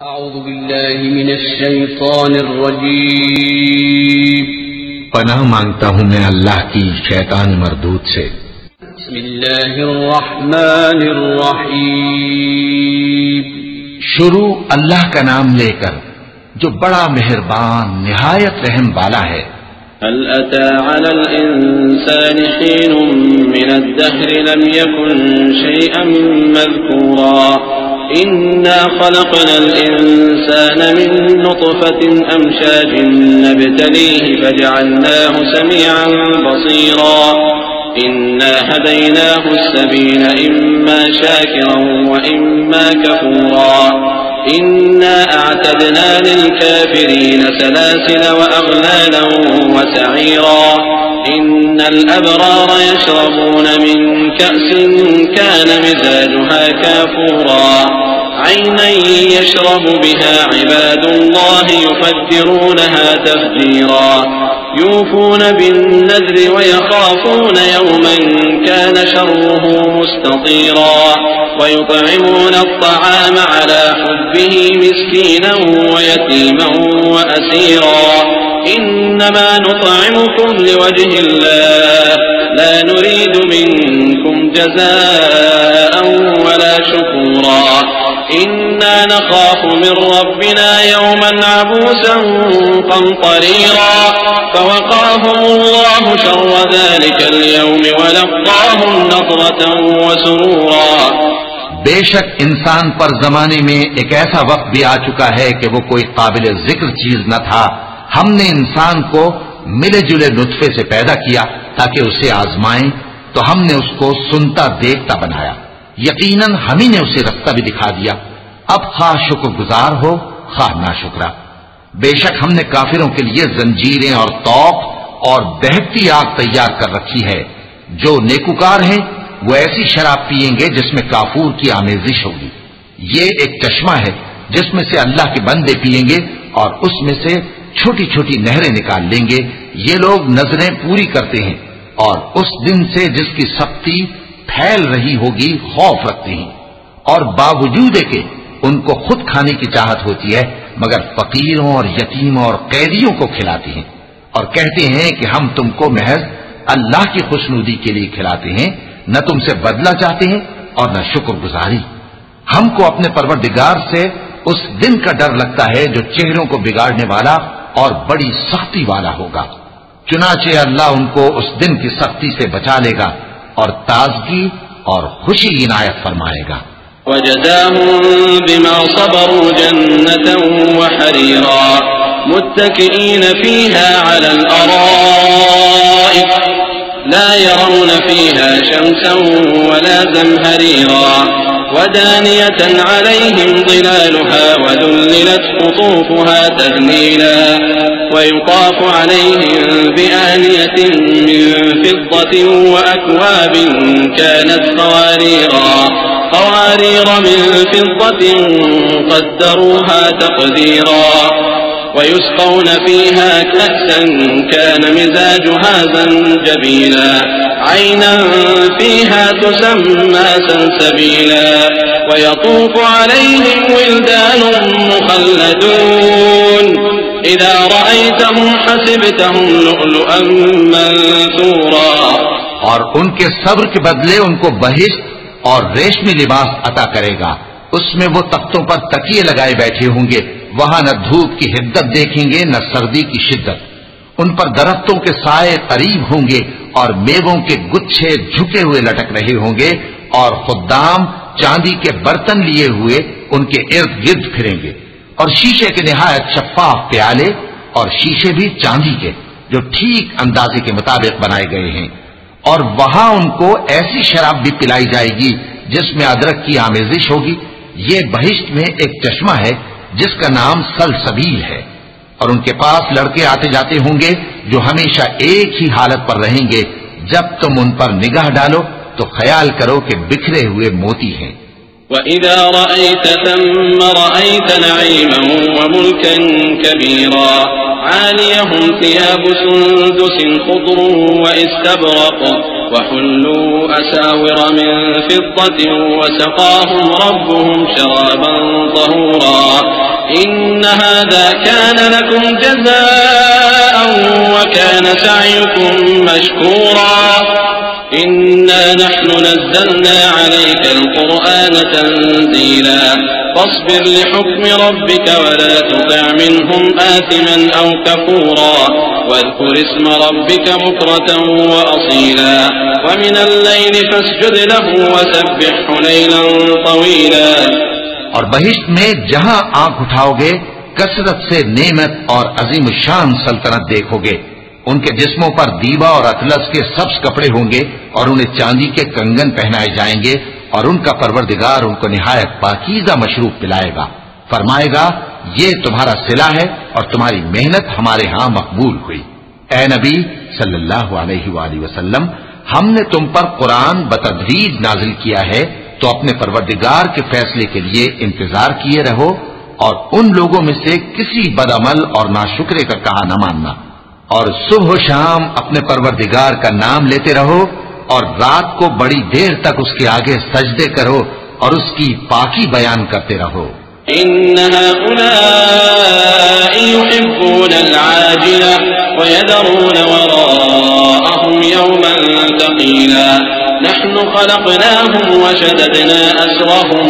اعوذ باللہ من الشیطان الرجیم پناہ مانگتا ہوں میں اللہ کی شیطان مردود سے۔ بسم اللہ الرحمن الرحیم شروع اللہ کا نام لے کر جو بڑا مہربان نہایت رحم والا ہے۔ هل أتى على الإنسان حين من الدهر لم يكن شيئا مذكورا إنا خلقنا الإنسان من نطفة أمشاج نبتليه فجعلناه سميعا بصيرا إنا هديناه السبيل إما شاكرا وإما كفورا إنا أعتدنا للكافرين سلاسل وأغلالا وسعيرا إن الأبرار يشربون من كأس كان مزاجها كافورا عينا يشرب بها عباد الله يفجرونها تفجيرا يوفون بالنذر ويخافون يوما كان شره مستطيرا ويطعمون الطعام على حبه مسكينا ويتيما وأسيرا إنما نطعمكم لوجه الله لا نريد منكم جزاء ولا شكورا إنا نخاف من ربنا يوما عبوسا قمطريرا فوقاهم الله شر ذلك اليوم ولقاهم نضرة وسرورا۔ بے شک انسان پر زمانے میں ایک ایسا وقت بھی آ چکا ہے کہ وہ کوئی قابل ذکر چیز نہ تھا۔ ہم نے انسان کو ملے جلے نطفے سے پیدا کیا تاکہ اسے آزمائیں، تو ہم نے اس کو سنتا دیکھتا بنایا، یقیناً ہم ہی نے اسے رستہ بھی دکھا دیا۔ اب خواہ شکر گزار ہو خواہ ناشکرا۔ بے شک ہم نے کافروں کے لیے زنجیریں اور طوق اور دہتی آگ تیار کر رکھی ہے۔ جو نیکوکار ہیں وہ ایسی شراب پیئیں گے جس میں کافور کی آمیزش ہوگی۔ یہ ایک چشمہ ہے جس میں سے اللہ کے بندے پیئیں گے اور اس میں سے چھوٹی چھوٹی نہریں نکال لیں گے۔ یہ لوگ نظریں پوری کرتے ہیں اور اس دن سے جس کی سختی پھیل رہی ہوگی خوف رکھتے ہیں، اور باوجود کہ ان کو خود کھانے کی چاہت ہوتی ہے مگر فقیروں اور یتیموں اور قیدیوں کو کھلاتے ہیں، اور کہتے ہیں کہ ہم تم کو محض اللہ کی خوشنودی کے لیے کھلاتے ہیں، نہ تم سے بدلہ چاہتے ہیں اور نہ شکر گزاری۔ ہم کو اپنے پروردگار سے اس دن کا ڈر لگتا ہے جو چہروں کو بگاڑنے والا اور بڑی سختی والا ہوگا، چنانچہ اللہ ان کو اس دن کی سختی سے بچا لے گا اور تازگی اور خوشی عنایت فرمائے گا۔ وجزاهم بما صبروا جنة وحريرا متكئين فيها على الأرائك لا يرون فيها شمسا ولا زمهريرا ودانية عليهم ظلالها وذللت قطوفها تذليلا ويطاف عليهم بآنية من فضة وأكواب كانت قوارير من فضة قدروها تقديرا ويسقون فيها كأسا كان مزاجها زنجبيلا عينا فيها تسمى سلسبيلا ويطوف عليهم ولدان مخلدون إذا رأيتهم حسبتهم لؤلؤا منثورا۔ اور ان کے صبر کے بدلے ان کو بہشت اور ریشمی لباس عطا کرے گا، اس میں وہ تختوں پر تکیے لگائے بیٹھے ہوں گے، وہاں نہ دھوپ کی حدت دیکھیں گے نہ سردی کی شدت، ان پر درختوں کے سائے قریب ہوں گے اور میووں کے گچھے جھکے ہوئے لٹک رہے ہوں گے، اور خدام چاندی کے برتن لیے ہوئے ان کے ارد گرد پھریں گے، اور شیشے کے نہایت شفاف پیالے اور شیشے بھی چاندی کے جو ٹھیک اندازے کے مطابق بنائے گئے ہیں، اور وہاں ان کو ایسی شراب بھی پلائی جائے گی جس میں ادرک کی آمیزش ہوگی۔ یہ بہشت میں ایک چشمہ ہے جس کا نام سلسبیل ہے، اور ان کے پاس لڑکے آتے جاتے ہوں گے جو ہمیشہ ایک ہی حالت پر رہیں گے، جب تم ان پر نگاہ ڈالو تو خیال کرو کہ بکھرے ہوئے موتی ہیں۔ وَإِذَا رَأَيْتَ ثَمَّ رَأَيْتَ نَعِيمًا وَمُلْكًا كَبِيرًا عَالِيَهُمْ ثِيَابُ سُندُسٍ خُضْرٌ وَإِسْتَبْرَقٌ وحلوا أساور من فضة وسقاهم ربهم شرابا طهورا إن هذا كان لكم جزاء وكان سعيكم مشكورا إنا نحن نزلنا عليك القرآن تنزيلا فاصبر لحكم ربك ولا تطع منهم آثما أو كفورا واذكر اسم ربك بكرة وأصيلا ومن الليل فاسجد له وسبحه ليلا طويلا. اور بہشت میں جہاں آنکھ اٹھاؤ گے کثرت سے نعمت اور عظیم الشان سلطنت دیکھو گے. ان کے جسموں پر دیبا اور اطلس کے سبز کپڑے ہوں گے اور انہیں چاندی کے کنگن پہنائے جائیں گے اور ان کا پروردگار ان کو نہایت پاکیزہ مشروب پلائے گا. فرمائے گا یہ تمہارا صلہ ہے اور تمہاری محنت ہمارے ہاں مقبول ہوئی. اے نبی صلی اللہ علیہ وآلہ وسلم ہم نے تم پر قرآن بتدریج نازل کیا ہے تو اپنے پروردگار کے فیصلے کے لیے انتظار کیے رہو اور ان لوگوں میں سے کسی بدعمل اور ناشکرے کا کہا نہ ماننا اور صبح و شام اپنے پروردگار کا نام لیتے رہو اور رات کو بڑی دیر تک اس کے آگے سجدے کرو اور اس کی پاکی بیان کرتے رہو. إن هؤلاء يحبون العاجلة ويذرون وراءهم يوما ثقيلا نحن خلقناهم وشددنا أسرهم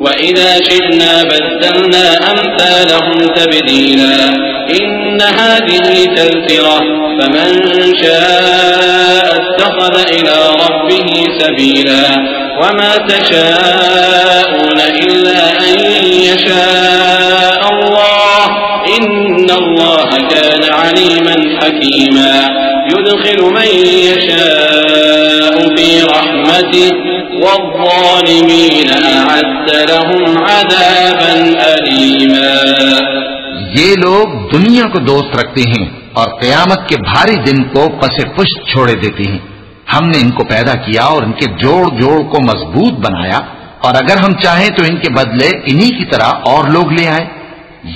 وإذا شئنا بدلنا أمثالهم تبديلا إن هذه تذكرة فمن شاء اتخذ إلى ربه سبيلا وما تشاءون إلا أن يشاء الله إن الله كان عليما حكيما يدخل من يشاء في رحمته والظالمين أعد لهم عذابا أليما. یہ لوگ دنیا کو دوست رکھتے ہیں اور قیامت کے بھاری دن کو پس پشت چھوڑے دیتے ہیں. ہم نے ان کو پیدا کیا اور ان کے جوڑ جوڑ کو مضبوط بنایا اور اگر ہم چاہیں تو ان کے بدلے انہی کی طرح اور لوگ لے آئیں.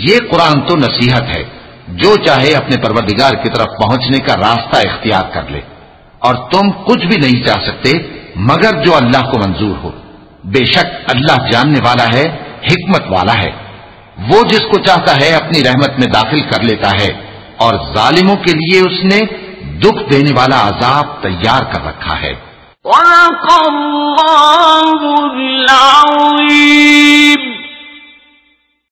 یہ قرآن تو نصیحت ہے، جو چاہے اپنے پروردگار کی طرف پہنچنے کا راستہ اختیار کر لے اور تم کچھ بھی نہیں چاہ سکتے مگر جو اللہ کو منظور ہو. بے شک اللہ جاننے والا ہے، حکمت والا ہے. وہ جس کو چاہتا ہے اپنی رحمت میں داخل کر لیتا ہے اور ظالموں کے لیے اس نے دکھ دینے والا عذاب تیار کر رکھا ہے. وَلَقَ اللَّهُ الْعَظِيمُ.